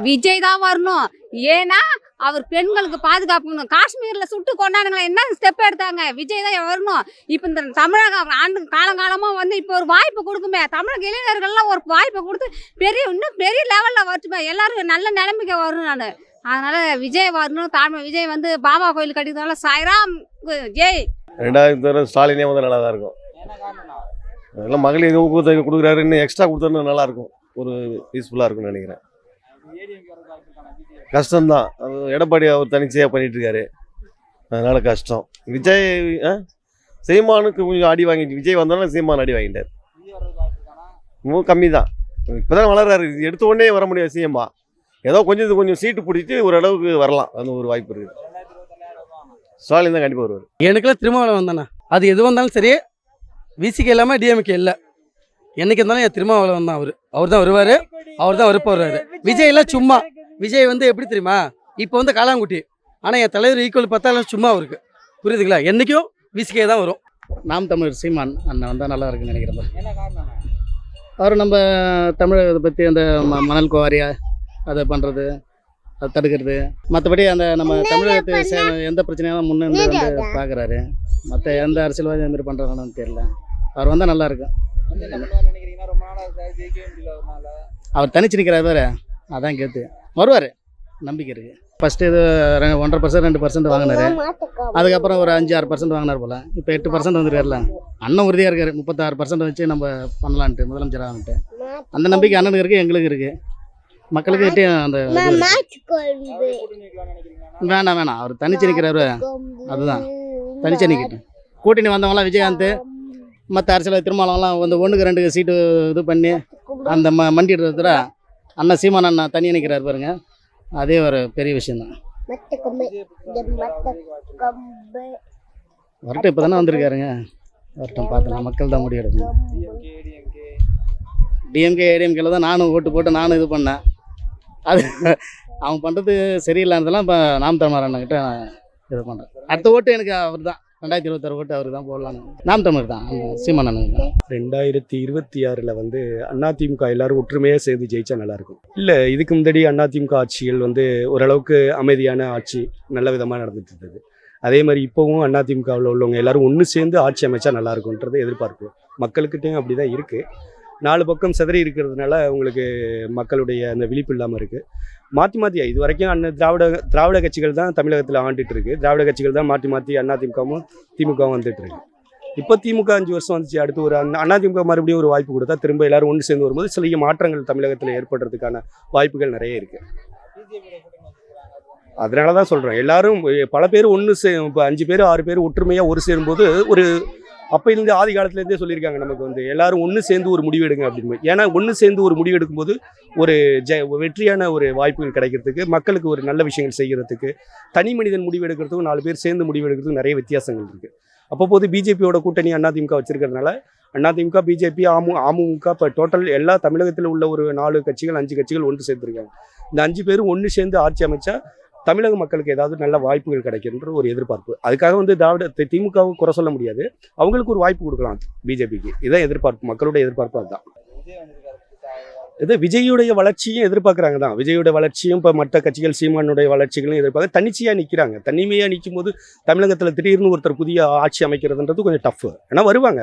விஜய் தான் வரணும். ஏன்னா அவர் பெண்களுக்கு பாதுகாப்பு. காஷ்மீர்ல சுட்டு கொண்டாடுங்களா, என்ன ஸ்டெப் எடுத்தாங்க? விஜய் தான் வரணும். இப்போ இந்த தமிழகம் ஆண்டு காலங்காலமா இப்போ ஒரு வாய்ப்பு கொடுக்குமே, தமிழக இளைஞர்கள்லாம் ஒரு வாய்ப்பை கொடுத்து இன்னும் பெரிய லெவல்ல வரட்டுமே, எல்லாரும் நல்ல நிலைமைக்கு வரணும். நான் அதனால விஜய் வரணும். விஜய் பாபா கோயில் கட்டிக்கிறதுனால சாய்ராம் ஜெய். 2000 ஸ்டாலினே நல்லா தான் இருக்கும். அதெல்லாம் மகளிர் ஊக்கத்தொகை கொடுக்குறாரு, இன்னும் எக்ஸ்ட்ரா கொடுத்தா நல்லா இருக்கும், ஒரு பீஸ்ஃபுல்லாக இருக்கும்னு நினைக்கிறேன். கஷ்டம்தான், அது எடப்பாடி அவர் தனிச்சையாக பண்ணிட்டு இருக்காரு, அதனால கஷ்டம். விஜய் சீமானுக்கு கொஞ்சம் அடி வாங்கிட்டு, விஜய் வந்தாலும் சீமான் அடி வாங்கிட்டார். கம்மி தான், இப்போதான் வளர்றாரு. எடுத்த உடனே வர முடியாது சிஎம்மா, ஏதோ கொஞ்சம் சீட்டு பிடிச்சி ஒரு அளவுக்கு வரலாம், அந்த ஒரு வாய்ப்பு இருக்குது. ஸ்டாலின் தான் கண்டிப்பாக வருவார். எனக்குலாம் திருமாவளவன் வந்தானே, அது எது வந்தாலும் சரி, விசிகே இல்லாமல் டிஎம்கே இல்லை, என்னைக்கு இருந்தாலும் திருமாவளவன் தான். அவர் தான் வருவார், அவர் தான் வருவார். விஜய் எல்லாம் சும்மா. விஜய் எப்படி தெரியுமா, இப்போ காலாங்குட்டி, ஆனால் என் தலைவர் ஈக்குவல் பார்த்தாலும் சும்மா அவருக்கு, புரியுதுங்களா? என்றைக்கும் விசிகே தான் வரும். நாம் தமிழர் சீமான் அண்ணன் வந்தால் நல்லா இருக்குன்னு நினைக்கிறேன். அவர் நம்ம தமிழகத்தை பற்றி அந்த மணல் குவாரியா அதை பண்ணுறது, அதை தடுக்கிறது, மற்றபடி அந்த நம்ம தமிழகத்தை எந்த பிரச்சனையாலும் முன்னே பார்க்குறாரு. மற்ற எந்த அரசியல்வாதி அந்த மாதிரி பண்ணுறாங்கன்னு தெரியல. அவர் வந்தால் நல்லா இருக்கும். அவர் தனிச்சு நிற்கிறார் வேறு, அதான் கேத்து வருவார், நம்பிக்கை இருக்குது. ஃபஸ்ட்டு இது 1.5% 2% வாங்கினார், அதுக்கப்புறம் ஒரு 5-6% வாங்கினார் போல், இப்போ 8% வந்துருக்காருல. அண்ணன் உறுதியாக இருக்கார், 36% வச்சு நம்ம பண்ணலான்ட்டு, முதலமைச்சர் ஆகன்ட்டு. அந்த நம்பிக்கை அண்ணனுக்கு இருக்குது, எங்களுக்கு இருக்குது, மக்களுக்கு கிட்டேயும் அந்த வேணாம். அவர் தனிச்சு நிற்கிறாரு, அதுதான் தனிச்சு நிற்கட்டும். கூட்டணி வந்தவங்களாம் விஜயகாந்த் மற்ற அரசியல் திருமாவளவன்லாம் 1க்கு 2 சீட்டு இது பண்ணி அந்த மண்டிடுறதுல அண்ணன் சீமான் அண்ணன் தனியாக நிற்கிறார் பாருங்க, அதே ஒரு பெரிய விஷயந்தான். வரட்டும், இப்போ தானே வந்திருக்காருங்க, வரட்டும், பார்த்தலாம். மக்கள் தான் முடிவெடுக்கணும். டிஎம்கே ஏடிஎம்கேல தான் நானும் ஓட்டு போட்டு நானும் இது பண்ணேன். அது அவங்க பண்ணுறது சரியில்லாததெல்லாம் இப்போ நாம் தமிழர் அண்ணன்கிட்ட நான் இது பண்ணுறேன். அடுத்த ஓட்டு எனக்கு அவர் தான், 2026 ஓட்டு அவர் தான் போடலான்னு. நாம் தமிழர் தான், சீமான் அண்ணன் தான். 2026 அதிமுக எல்லாரும் ஒற்றுமையாக சேர்ந்து ஜெயிச்சா நல்லாயிருக்கும். இல்லை, இதுக்கு முன்னாடி அதிமுக ஆட்சிகள் ஓரளவுக்கு அமைதியான ஆட்சி நல்ல விதமாக நடந்துட்டு இருந்தது. அதே மாதிரி இப்போவும் அதிமுகவில் உள்ளவங்க எல்லாரும் ஒன்று சேர்ந்து ஆட்சி அமைச்சா நல்லாயிருக்குன்றது எதிர்பார்ப்பு மக்களுக்கிட்டையும் அப்படி தான் இருக்குது. 4 பக்கம் சிதறி இருக்கிறதுனால உங்களுக்கு மக்களுடைய அந்த விழிப்பு இல்லாமல் இருக்குது. மாற்றி இது வரைக்கும் திராவிட கட்சிகள் தான் தமிழகத்தில் ஆண்டுட்டு இருக்கு. திராவிட கட்சிகள் தான் மாற்றி அதிமுகவும் திமுகவும் வந்துட்டு இருக்கு. இப்போ திமுக 5 வருஷம் வந்துச்சு, அடுத்து ஒரு அதிமுக மறுபடியும் ஒரு வாய்ப்பு கொடுத்தா திரும்ப எல்லாரும் ஒன்று சேர்ந்து வரும்போது சில மாற்றங்கள் தமிழகத்தில் ஏற்படுறதுக்கான வாய்ப்புகள் நிறைய இருக்குது. அதனால தான் சொல்கிறேன், எல்லாரும் பல பேர் இப்போ 5 பேர் 6 பேர் ஒற்றுமையாக ஒரு சேரும்போது ஒரு அப்போலேருந்து ஆதி காலத்துலேருந்தே சொல்லியிருக்காங்க நமக்கு எல்லாரும் ஒன்று சேர்ந்து ஒரு முடிவு எடுங்க அப்படின்னு. ஏன்னா ஒன்று சேர்ந்து ஒரு முடிவு எடுக்கும்போது ஒரு வெற்றியான ஒரு வாய்ப்புகள் கிடைக்கிறதுக்கு, மக்களுக்கு ஒரு நல்ல விஷயங்கள் செய்கிறதுக்கு, தனி மனிதன் முடிவு எடுக்கிறதுக்கும் 4 பேர் சேர்ந்து முடிவு எடுக்கிறதுக்கும் நிறைய வித்தியாசங்கள் இருக்குது. அப்போது பிஜேபியோட கூட்டணி அதிமுக வச்சிருக்கிறதுனால அதிமுக பிஜேபி அமமுக இப்போ டோட்டல் எல்லா தமிழகத்தில் உள்ள ஒரு 4 கட்சிகள் 5 கட்சிகள் ஒன்று சேர்ந்துருக்காங்க. இந்த 5 பேரும் ஒன்று சேர்ந்து ஆட்சி அமைச்சா தமிழக மக்களுக்கு ஏதாவது நல்ல வாய்ப்புகள் கிடைக்கின்ற ஒரு எதிர்பார்ப்பு. அதுக்காக திமுகவை குறை சொல்ல முடியாது, அவங்களுக்கு ஒரு வாய்ப்பு கொடுக்கலாம் பிஜேபிக்கு. இதான் எதிர்பார்ப்பு, மக்களுடைய எதிர்பார்ப்பு அதுதான். இது விஜயுடைய வளர்ச்சியும் எதிர்பார்க்குறாங்க தான். விஜயோட வளர்ச்சியும் இப்போ மற்ற கட்சிகள் சீமானுடைய வளர்ச்சிகளும் எதிர்பார்க்க தனிச்சையாக நிற்கிறாங்க. தனிமையாக நிற்கும் போது தமிழகத்தில் திடீர்னு ஒருத்தர் புதிய ஆட்சி அமைக்கிறதுன்றது கொஞ்சம் டஃப். ஆனால் வருவாங்க,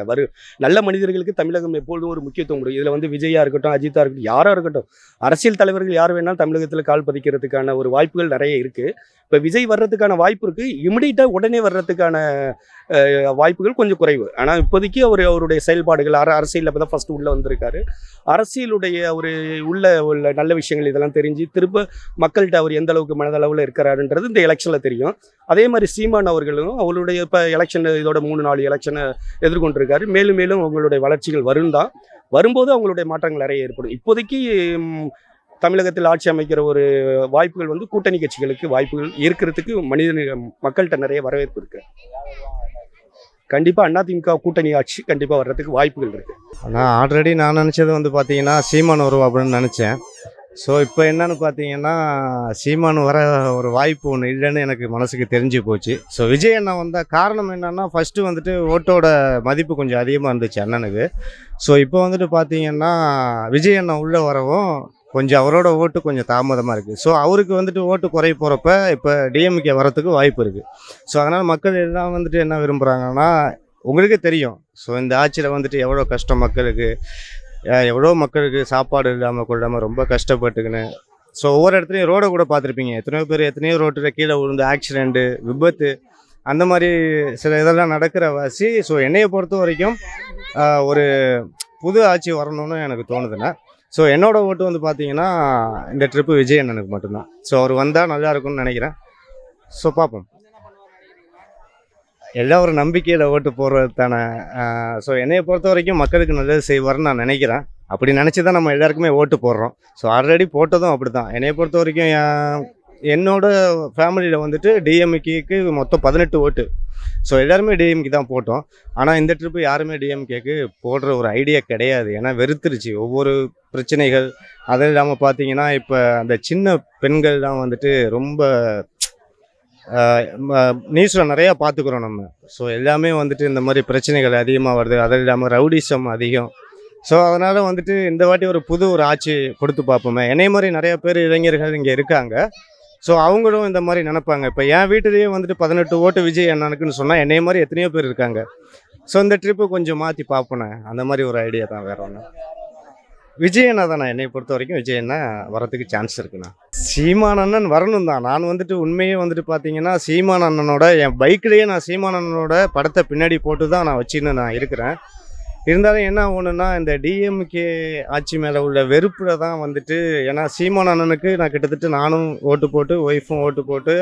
நல்ல மனிதர்களுக்கு தமிழகம் எப்பொழுதும் ஒரு முக்கியத்துவம் கொடுக்கும். இதில் விஜயா இருக்கட்டும், அஜித்தா இருக்கட்டும், யாராக இருக்கட்டும், அரசியல் தலைவர்கள் யார் வேணாலும் தமிழகத்தில் கால் பதிக்கிறதுக்கான ஒரு வாய்ப்புகள் நிறைய இருக்குது. இப்போ விஜய் வர்றதுக்கான வாய்ப்பு இருக்குது, இமிடியட்டாக உடனே வர்றதுக்கான வாய்ப்புகள் கொஞ்சம் குறைவு. ஆனால் இப்போதைக்கு அவருடைய செயல்பாடுகள் அரசியலில் இப்போ தான் ஃபஸ்ட்டு உள்ளே வந்திருக்காரு. அரசியலுடைய உள்ள நல்ல விஷயங்கள் இதெல்லாம் தெரிஞ்சு திரும்ப மக்கள்கிட்ட அவர் எந்த அளவுக்கு மனதளவில் இருக்கிறாருன்றது இந்த எலெக்ஷனில் தெரியும். அதே மாதிரி சீமான் அவர்களும் அவருடைய இப்போ எலெக்ஷன் இதோட 3-4 எலெக்ஷனை எதிர்கொண்டிருக்காரு. மேலும் மேலும் அவங்களுடைய வளர்ச்சிகள் வரும்போது அவங்களுடைய மாற்றங்கள் நிறைய ஏற்படும். இப்போதைக்கு தமிழகத்தில் ஆட்சி அமைக்கிற ஒரு வாய்ப்புகள் கூட்டணி கட்சிகளுக்கு வாய்ப்புகள் இருக்கிறதுக்கு மக்கள்கிட்ட நிறைய வரவேற்பு இருக்கு. கண்டிப்பாக அதிமுக கூட்டணி ஆட்சி கண்டிப்பாக வர்றதுக்கு வாய்ப்புகள் இருக்குது. ஆனால் ஆல்ரெடி நான் நினச்சது பார்த்தீங்கன்னா சீமான் வரும் அப்படின்னு நினச்சேன். ஸோ இப்போ என்னன்னு பார்த்தீங்கன்னா சீமான் வர ஒரு வாய்ப்பு ஒன்று இல்லைன்னு எனக்கு மனசுக்கு தெரிஞ்சு போச்சு. ஸோ விஜய் அண்ணா வந்தால் காரணம் என்னென்னா ஃபஸ்ட்டு ஓட்டோட மதிப்பு கொஞ்சம் அதிகமாக இருந்துச்சு அண்ணனுக்கு. ஸோ இப்போ பார்த்தீங்கன்னா விஜய் அண்ணா உள்ளே வரவும் கொஞ்சம் அவரோட ஓட்டு கொஞ்சம் தாமதமாக இருக்குது. ஸோ அவருக்கு வந்துட்டு ஓட்டு குறைய போகிறப்ப இப்போ டிஎம்கே வரத்துக்கு வாய்ப்பு இருக்குது. ஸோ அதனால் மக்கள் எல்லாம் வந்துட்டு என்ன விரும்புகிறாங்கன்னா, உங்களுக்கே தெரியும். ஸோ இந்த ஆட்சியில் வந்துட்டு எவ்வளோ கஷ்டம் மக்களுக்கு, எவ்வளோ மக்களுக்கு சாப்பாடு இல்லாமல் கொள்ளாமல் ரொம்ப கஷ்டப்பட்டுக்கின்னு. ஸோ ஒவ்வொரு இடத்துலையும் ரோடை கூட பார்த்துருப்பீங்க, எத்தனையோ ரோட்டில் கீழே விழுந்து ஆக்சிடெண்ட்டு, விபத்து, அந்த மாதிரி சில இதெல்லாம் நடக்கிற வாசி. ஸோ என்னையை பொறுத்த வரைக்கும் ஒரு புது ஆட்சி வரணும்னு எனக்கு தோணுதுண்ணா. ஸோ என்னோட ஓட்டு வந்து பார்த்தீங்கன்னா இந்த ட்ரிப்பு விஜய் அண்ணனுக்கு மட்டும்தான். ஸோ அவர் வந்தால் நல்லா இருக்கும்னு நினைக்கிறேன். ஸோ பார்ப்போம். எல்லாம் ஒரு நம்பிக்கையில் ஓட்டு போடுறது தானே. ஸோ என்னையை பொறுத்த வரைக்கும் மக்களுக்கு நல்லது செய்வார்னு நான் நினைக்கிறேன். அப்படி நினச்சி தான் நம்ம எல்லாருக்குமே ஓட்டு போடுறோம். ஸோ ஆல்ரெடி போட்டதும் அப்படி தான். என்னையை பொறுத்த வரைக்கும் என்னோட ஃபேமிலியில் வந்துட்டு டிஎம்கேக்கு மொத்தம் 18 ஓட்டு. ஸோ எல்லாருமே டிஎம்கே தான் போட்டோம். ஆனால் இந்த ட்ரிப்பு யாருமே டிஎம்கேக்கு போடுற ஒரு ஐடியா கிடையாது. ஏன்னா வெறுத்துருச்சு ஒவ்வொரு பிரச்சனைகள். அதுவும் இல்லாமல் பார்த்தீங்கன்னா இப்போ அந்த சின்ன பெண்கள்லாம் வந்துட்டு ரொம்ப நியூஸில் நிறையா பார்த்துக்குறோம் நம்ம. ஸோ எல்லாமே வந்துட்டு இந்த மாதிரி பிரச்சனைகள் அதிகமாக வருது. அதுவும் இல்லாமல் ரவுடிசம் அதிகம். ஸோ அதனால் வந்துட்டு இந்த வாட்டி ஒரு ஆட்சி கொடுத்து பார்ப்போமே. என்னை மாதிரி நிறையா பேர் இளைஞர்கள் இங்கே இருக்காங்க. ஸோ அவங்களும் இந்த மாதிரி நினைப்பாங்க. இப்போ என் வீட்டிலேயே வந்துட்டு 18 ஓட்டு விஜய் அண்ணனுக்குன்னு சொன்னால் என்னைய மாதிரி எத்தனையோ பேர் இருக்காங்க. ஸோ இந்த ட்ரிப்பு கொஞ்சம் மாற்றி பார்ப்போனே, அந்த மாதிரி ஒரு ஐடியா தான், வேற ஒன்று. விஜய் அண்ணா தானே என்னை பொறுத்த வரைக்கும். விஜய் அண்ணா வரத்துக்கு சான்ஸ் இருக்குண்ணா. சீமான் அண்ணன் வரணும் தான். நான் வந்துட்டு உண்மையே வந்துட்டு பார்த்தீங்கன்னா சீமான் அண்ணனோட என் பைக்லேயே நான் சீமான் அண்ணனோட படத்தை பின்னாடி போட்டு தான் நான் வச்சுன்னு நான் இருக்கிறேன். இருந்தாலும் என்ன ஒன்றுனா இந்த டிஎம்கே ஆட்சி மேலே உள்ள வெறுப்பில் தான் வந்துட்டு. ஏன்னா சீமான் அண்ணனுக்கு நான் கிட்டத்தட்ட நானும் ஓட்டு போட்டு, ஒய்ஃபும் ஓட்டு போட்டு,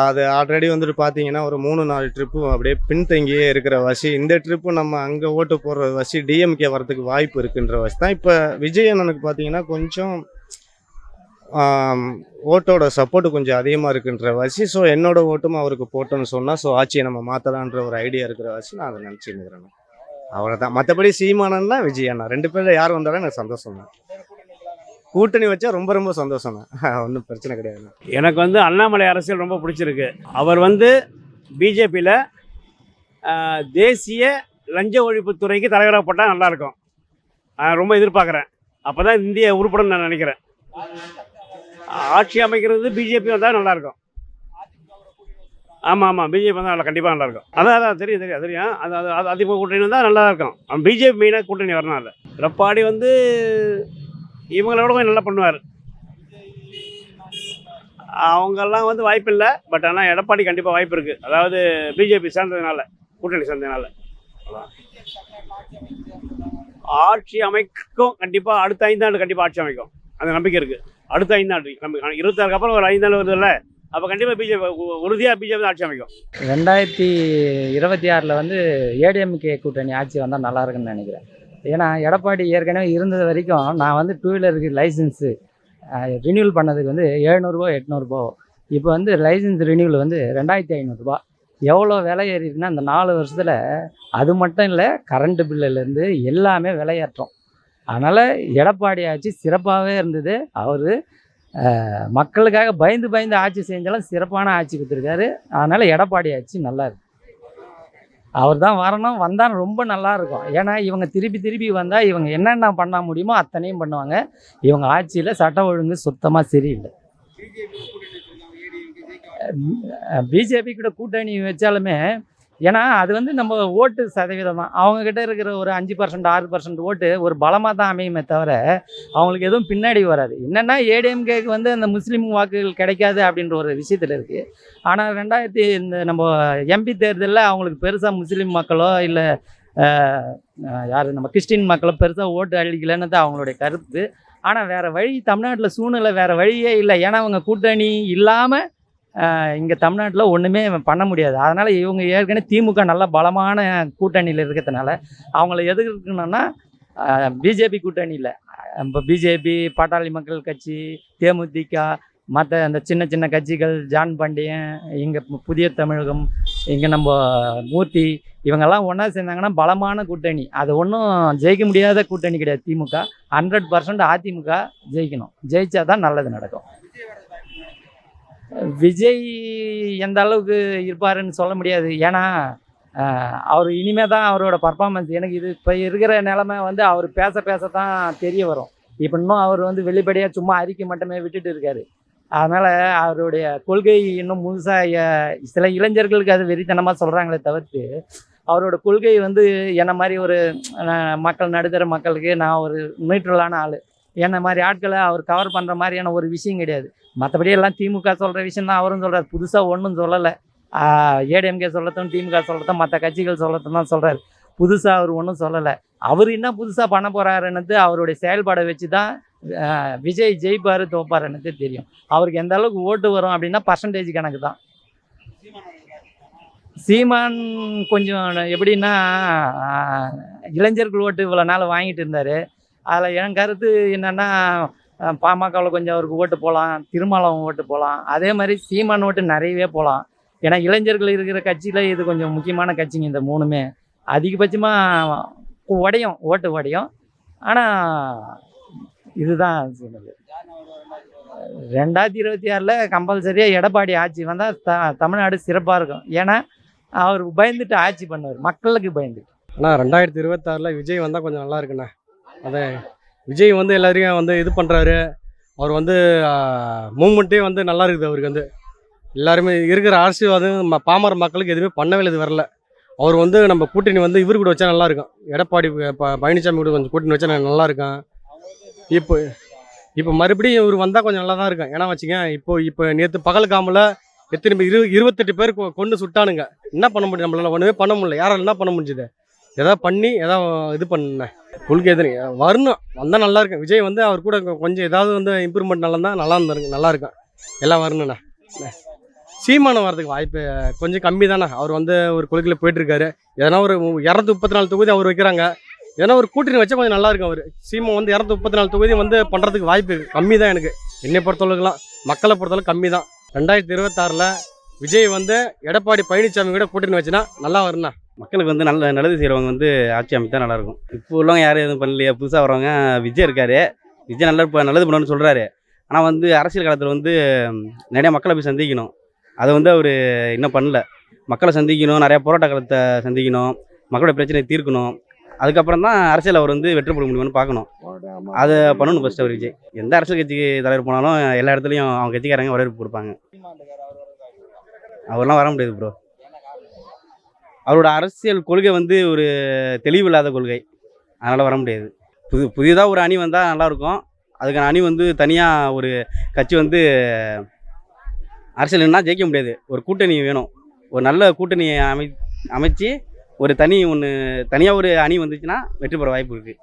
அது ஆல்ரெடி வந்துட்டு பார்த்தீங்கன்னா ஒரு 3-4 ட்ரிப்பும் அப்படியே பின்தங்கியே இருக்கிற வாசி. இந்த ட்ரிப்பு நம்ம அங்கே ஓட்டு போடுற வாசி டிஎம்கே வரதுக்கு வாய்ப்பு இருக்குன்ற வாசி தான். இப்போ விஜய் அண்ணனுக்கு பார்த்தீங்கன்னா கொஞ்சம் ஓட்டோட சப்போர்ட்டு கொஞ்சம் அதிகமாக இருக்குன்ற வாசி. ஸோ என்னோட ஓட்டும் அவருக்கு போட்டோன்னு சொன்னால் ஸோ ஆட்சியை நம்ம மாற்றலான்ற ஒரு ஐடியா இருக்கிற வாசி நான் அதை நினச்சிருக்கிறேன். அவ்வளோதான். மற்றபடி சீமானன்னா விஜய் அண்ணா 2 பேரில் யார் வந்தாலும் எனக்கு சந்தோஷம் தான். கூட்டணி வச்சா ரொம்ப ரொம்ப சந்தோஷம் தான். ஒன்றும் பிரச்சனை கிடையாது. எனக்கு வந்து அண்ணாமலை அரசியல் ரொம்ப பிடிச்சிருக்கு. அவர் வந்து பிஜேபியில் தேசிய லஞ்ச ஒழிப்புத்துறைக்கு தலைவராக போட்டால் நல்லாயிருக்கும். ரொம்ப எதிர்பார்க்குறேன். அப்போ தான் இந்திய உருப்படும் நான் நினைக்கிறேன். ஆட்சி அமைக்கிறது பிஜேபி வந்தால் நல்லாயிருக்கும். ஆமாம் பிஜேபி வந்தால் நல்லா, கண்டிப்பாக நல்லாயிருக்கும். அதான் தெரியும். அது அதிமுக கூட்டணி வந்தால் நல்லா இருக்கும். பிஜேபி மெயினாக கூட்டணி வரணும். இல்லை எடப்பாடி வந்து இவங்களோட கொஞ்சம் நல்லா பண்ணுவார். அவங்கெல்லாம் வந்து வாய்ப்பு இல்லை. பட் ஆனால் எடப்பாடி கண்டிப்பாக வாய்ப்பு இருக்குது. அதாவது பிஜேபி சேர்ந்ததுனால, கூட்டணி சேர்ந்ததுனால ஆட்சி அமைக்கும். கண்டிப்பாக அடுத்த 5 ஆண்டு கண்டிப்பாக ஆட்சி அமைக்கும். அந்த நம்பிக்கை இருக்குது. அடுத்த 5 ஆண்டு நம்பிக்கை. 26 அப்புறம் ஒரு 5 ஆண்டு வருது இல்லை, அப்போ கண்டிப்பாக பிஜேபி உறுதியாக பிஜேபி ஆட்சி அமைக்கும். 2026 வந்து ஏடிஎம்கே கூட்டணி ஆட்சி வந்தால் நல்லா இருக்குன்னு நினைக்கிறேன். ஏன்னா எடப்பாடி ஏற்கனவே இருந்தது வரைக்கும் நான் வந்து 2 வீலருக்கு லைசன்ஸு ரினியூவல் பண்ணதுக்கு வந்து 700 800 இப்போ வந்து லைசன்ஸ் ரினியூவல் வந்து 2500 எவ்வளோ விலை ஏறிடுக்குன்னா இந்த 4 வருஷத்தில். அது மட்டும் இல்லை, கரண்ட்டு பில்லுலேருந்து எல்லாமே விலையேற்றம். அதனால் எடப்பாடி ஆட்சி சிறப்பாகவே இருந்தது. அவர் மக்களுக்காக பயந்து ஆட்சி செஞ்சாலும் சிறப்பான ஆட்சி கொடுத்துருக்காரு. அதனால் எடப்பாடி ஆட்சி நல்லா இருக்கு. அவர் தான் வரணும். வந்தால் ரொம்ப நல்லா இருக்கும். ஏன்னா இவங்க திருப்பி வந்தால் இவங்க என்னென்ன பண்ண முடியுமோ அத்தனையும் பண்ணுவாங்க. இவங்க ஆட்சியில் சட்டம் ஒழுங்கு சுத்தமாக சரியில்லை. பிஜேபி கூட கூட்டணி வச்சாலுமே, ஏன்னா அது வந்து நம்ம ஓட்டு சதவீதம் தான். அவங்கக்கிட்ட இருக்கிற ஒரு 5% 6% ஓட்டு ஒரு பலமாக தான் அமையுமே தவிர அவங்களுக்கு எதுவும் பின்னாடி வராது. என்னென்னா ஏடிஎம்கேக்கு வந்து அந்த முஸ்லீம் வாக்குகள் கிடைக்காது அப்படின்ற ஒரு விஷயத்தில் இருக்குது. ஆனால் இந்த நம்ம எம்பி தேர்தலில் அவங்களுக்கு பெருசாக முஸ்லீம் மக்களோ இல்லை யார் நம்ம கிறிஸ்டின் மக்களோ பெருசாக ஓட்டு அளிக்கலைன்னு தான் அவங்களுடைய கருத்து. ஆனால் வேறு வழி, தமிழ்நாட்டில் சூழ்நிலை வேறு வழியே இல்லை. ஏன்னா அவங்க கூட்டணி இல்லாமல் இங்கே தமிழ்நாட்டில் ஒன்றுமே பண்ண முடியாது. அதனால் இவங்க ஏற்கனவே திமுக நல்ல பலமான கூட்டணியில் இருக்கிறதுனால அவங்கள எதிர்க்கணுன்னா பிஜேபி கூட்டணியில் இப்போ பிஜேபி, பாட்டாளி மக்கள் கட்சி, தேமுதிக, மற்ற அந்த சின்ன கட்சிகள், ஜான் பாண்டியன், இங்கே புதிய தமிழகம், இங்கே நம்ம மூர்த்தி, இவங்கெல்லாம் ஒன்றா சேர்ந்தாங்கன்னா பலமான கூட்டணி. அது ஒன்றும் ஜெயிக்க முடியாத கூட்டணி கிடையாது. திமுக 100% அதிமுக ஜெயிக்கணும். ஜெயிச்சா தான் நல்லது நடக்கும். விஜய் எந்த அளவுக்கு இருப்பாருன்னு சொல்ல முடியாது. ஏன்னா அவர் இனிமேல் தான் அவரோட பர்ஃபார்மன்ஸ். எனக்கு இது இப்போ இருக்கிற நிலமை வந்து அவர் பேச தான் தெரிய வரும். இப்போ இன்னும் அவர் வந்து வெளிப்படையாக சும்மா அறிக்கை மட்டுமே விட்டுட்டு இருக்காரு. அதனால் அவருடைய கொள்கை இன்னும் முழுசாக சில இளைஞர்களுக்கு அது வெறித்தனமாக சொல்கிறாங்களே தவிர்த்து அவரோட கொள்கை வந்து என்ன மாதிரி ஒரு மக்கள் நடுத்தர மக்களுக்கு நான் ஒரு நியூட்ரலான ஆள், என்ன மாதிரி ஆட்களை அவர் கவர் பண்ணுற மாதிரியான ஒரு விஷயம் கிடையாது. மற்றபடி எல்லாம் திமுக சொல்கிற விஷயம் தான் அவரும் சொல்கிறார். புதுசாக ஒன்றும் சொல்லலை. ஏடிஎம்கே சொல்லத்தும் திமுக சொல்லத்தும் மற்ற கட்சிகள் சொல்லத்தும் தான் சொல்கிறார். புதுசாக அவர் ஒன்றும் சொல்லலை. அவர் என்ன புதுசாக பண்ண போகிறாருன்னு அவருடைய செயல்பாடை வச்சு தான் விஜய் ஜெயிப்பார் தோப்பாருன்னு தெரியும். அவருக்கு எந்த அளவுக்கு ஓட்டு வரும் அப்படின்னா பர்சன்டேஜ் கணக்கு தான். சீமான் கொஞ்சம் எப்படின்னா இளைஞர்கள் ஓட்டு இவ்வளோ நாள் வாங்கிட்டு இருந்தார். அதில் என் கருத்து என்னென்னா பாமகவில் கொஞ்சம் அவருக்கு ஓட்டு போகலாம், திருமாவளவன் ஓட்டு போகலாம், அதே மாதிரி சீமான் ஓட்டு நிறையவே போகலாம். ஏன்னா இளைஞர்கள் இருக்கிற கட்சியில் இது கொஞ்சம் முக்கியமான கட்சிங்க. இந்த மூணுமே அதிகபட்சமாக உடையும், ஓட்டு உடையும். ஆனால் இதுதான் சொன்னது. 2026 கம்பல்சரியாக எடப்பாடி ஆட்சி வந்தால் தமிழ்நாடு சிறப்பாக இருக்கும். ஏன்னா அவர் பயந்துட்டு ஆட்சி பண்ணுவார், மக்களுக்கு பயந்து. ஆனால் 2026 விஜய் வந்தால் கொஞ்சம் நல்லா இருக்குண்ணே. அதே விஜய் வந்து எல்லாரையும் வந்து இது பண்ணுறாரு. அவர் வந்து மூமெண்ட்டே வந்து நல்லா இருக்குது. அவருக்கு வந்து எல்லாருமே இருக்கிற அரசியல் வந்து பாமர மக்களுக்கு எதுவுமே பண்ணவே இது வரல. அவர் வந்து நம்ம கூட்டணி வந்து இவர் கூட வச்சா நல்லாயிருக்கும். எடப்பாடி பழனிசாமி கூட கொஞ்சம் கூட்டணி வச்சா நல்லா இருக்கும். இப்போ மறுபடியும் இவர் வந்தால் கொஞ்சம் நல்லா தான் இருக்கும். ஏன்னா வச்சுங்க, இப்போ நேற்று பகல்காமில் எத்தனை பேர் 28 பேர் கொண்டு சுட்டானுங்க. என்ன பண்ண முடியும்? நம்மளால ஒன்றுமே பண்ண முடியல. யாரால் என்ன பண்ண முடிஞ்சுது? எதாவது பண்ணி எதாவது இது பண்ணேன். கொள்கை எதுன்னு வரணும், வந்தால் நல்லா இருக்கும். விஜய் வந்து அவர் கூட கொஞ்சம் ஏதாவது வந்து இம்ப்ரூவ்மெண்ட் நல்லா இருந்தாருங்க, நல்லா இருக்கும். எல்லாம் வரணுண்ணே. சீமானம் வரதுக்கு வாய்ப்பு கொஞ்சம் கம்மி தானே. அவர் வந்து ஒரு கொள்கையில் போயிட்டுருக்காரு. எதனா ஒரு 234 தொகுதி அவர் வைக்கிறாங்க. ஏன்னா ஒரு கூட்டணி வச்சா கொஞ்சம் நல்லா இருக்கும். அவர் சீமா வந்து 234 தொகுதி வந்து பண்ணுறதுக்கு வாய்ப்பு கம்மி தான். எனக்கு என்னை பொறுத்தளவுக்குலாம், மக்களை பொறுத்தளவுக்கு கம்மி தான். 2026 விஜய் வந்து எடப்பாடி பழனிசாமி கூட கூட்டணி வச்சுன்னா நல்லா வரும்ண்ணா. மக்களுக்கு வந்து நல்லது செய்கிறவங்க வந்து ஆட்சி அமைத்தா நல்லாயிருக்கும். இப்போ உள்ளவங்க யாரும் எதுவும் பண்ணலையா? புதுசாக வரவங்க விஜய் இருக்கார். விஜய் நல்லது பண்ணணும்னு சொல்கிறாரு. ஆனால் வந்து அரசியல் காலத்தில் வந்து நிறையா மக்களை போய் சந்திக்கணும். அதை வந்து அவர் இன்னும் பண்ணல. மக்களை சந்திக்கணும், நிறையா போராட்ட காலத்தை சந்திக்கணும், மக்களோட பிரச்சனையை தீர்க்கணும். அதுக்கப்புறம் தான் அரசியல் அவர் வந்து வெற்றி பெற முடியும்னு பார்க்கணும். அதை பண்ணணும் ஃபஸ்ட்டு அவர் விஜய். எந்த அரசியல் கட்சிக்கு தலைவர் போனாலும் எல்லா இடத்துலையும் அவங்க கட்சிக்காரங்க வரவேற்பு கொடுப்பாங்க. அவரெல்லாம் வர முடியாது ப்ரோ. அவரோட அரசியல் கொள்கை வந்து ஒரு தெளிவில்லாத கொள்கை, அதனால் வர முடியாது. புதிதாக ஒரு அணி வந்தால் நல்லாயிருக்கும். அதுக்கான அணி வந்து தனியாக ஒரு கட்சி வந்து அரசியல்னா ஜெயிக்க முடியாது. ஒரு கூட்டணி வேணும். ஒரு நல்ல கூட்டணியை அமைச்சு ஒரு தனியாக ஒரு அணி வந்துச்சுன்னா வெற்றி பெற வாய்ப்பு இருக்குது.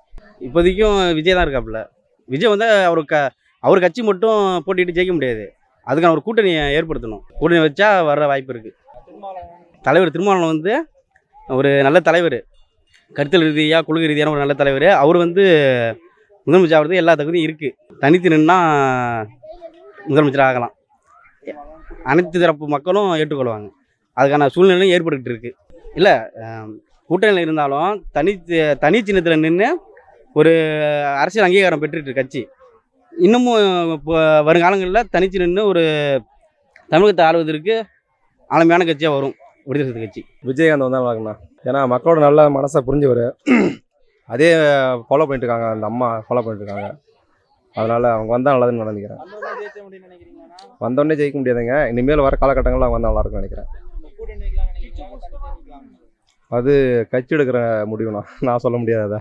இப்போதைக்கும் விஜய் தான் இருக்காப்புல. விஜய் வந்து அவர் கட்சி மட்டும் போட்டிட்டு ஜெயிக்க முடியாது. அதுக்கான ஒரு கூட்டணியை ஏற்படுத்தணும். கூட்டணி வச்சா வர்ற வாய்ப்பு இருக்குது. தலைவர் திருமாவளவன் வந்து ஒரு நல்ல தலைவர், கருத்தியல் ரீதியாக கொள்கை ரீதியான ஒரு நல்ல தலைவர். அவர் வந்து முதலமைச்சர் ஆகிறதுக்கு எல்லா தகுதியும் இருக்குது. தனித்து நின்னா முதலமைச்சர் ஆகலாம். அனைத்து தரப்பு மக்களும் ஏற்றுக்கொள்வாங்க. அதுக்கான சூழ்நிலையும் ஏற்பட்டுக்கிட்டு இருக்குது. இல்லை, கூட்டணியில் இருந்தாலும் தனி சின்னத்தில் நின்று ஒரு அரசியல் அங்கீகாரம் பெற்றுட்டு கட்சி இன்னமும் இப்போ வருங்காலங்களில் தனிச்சு நின்று ஒரு தமிழகத்தை ஆளுவதற்கு ஆளுமையான கட்சியாக வரும் விடுதலை சிறுத்தை கட்சி. விஜயகாந்த் வந்தால் நல்லாக்குண்ணா. ஏன்னா மக்களோட நல்ல மனசை புரிஞ்சவர். அதே ஃபாலோ பண்ணிட்டு இருக்காங்க, அந்த அம்மா ஃபாலோ பண்ணிட்டு இருக்காங்க. அதனால் அவங்க வந்தால் நல்லதுன்னு நினைக்கிறேன். வந்தோடனே ஜெயிக்க முடியாதுங்க. இனிமேல் வர காலகட்டங்களில் அவங்க வந்தால் நல்லாயிருக்குன்னு நினைக்கிறேன். அது கட்சி எடுக்கிற முடிவுண்ணா, நான் சொல்ல முடியாது. அதை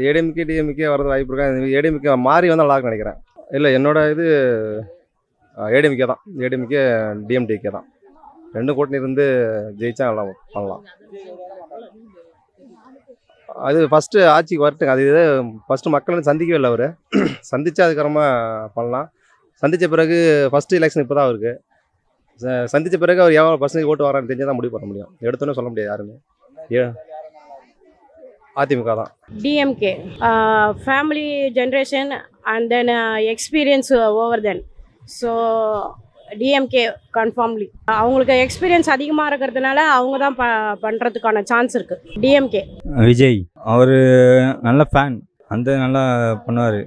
ஏடிஎம்கே டிஎம்கே வரது வாய்ப்பு இருக்கா? ஏடிஎம்கே மாறி வந்தால் நல்லாயிருக்குன்னு நினைக்கிறேன். இல்லை, என்னோட இது ஏடிஎம்கே தான். ஏடிஎம்கே டிஎம்டிகே தான். ரெண்டும் கூட்டணி இருந்து ஜெயிச்சா நல்லா பண்ணலாம். அது ஃபஸ்ட்டு ஆட்சிக்கு வரட்டுங்க. அது இது ஃபஸ்ட்டு மக்களை சந்திக்கவே இல்லை. அவர் சந்தித்தா அதுக்கப்புறமா பண்ணலாம். சந்தித்த பிறகு ஃபஸ்ட்டு எலெக்ஷன் இப்போ தான் அவருக்கு. சந்தித்த பிறகு அவர் எவ்வளோ பர்சன்டேஜ் ஓட்டு வரான்னு தெரிஞ்சு தான் முடிவு பண்ண முடியும். எடுத்தோன்னே சொல்ல முடியாது யாருமே. அதிமுக தான். DMK family generation and then experience over then. So DMK confirmly அவங்களுக்கு எக்ஸ்பீரியன்ஸ் அதிகமாக இருக்கிறதுனால அவங்க தான் பண்ணுறதுக்கான சான்ஸ் இருக்குது. டிஎம்கே விஜய் அவர் நல்ல ஃபேன், அந்த நல்லா பண்ணுவார்.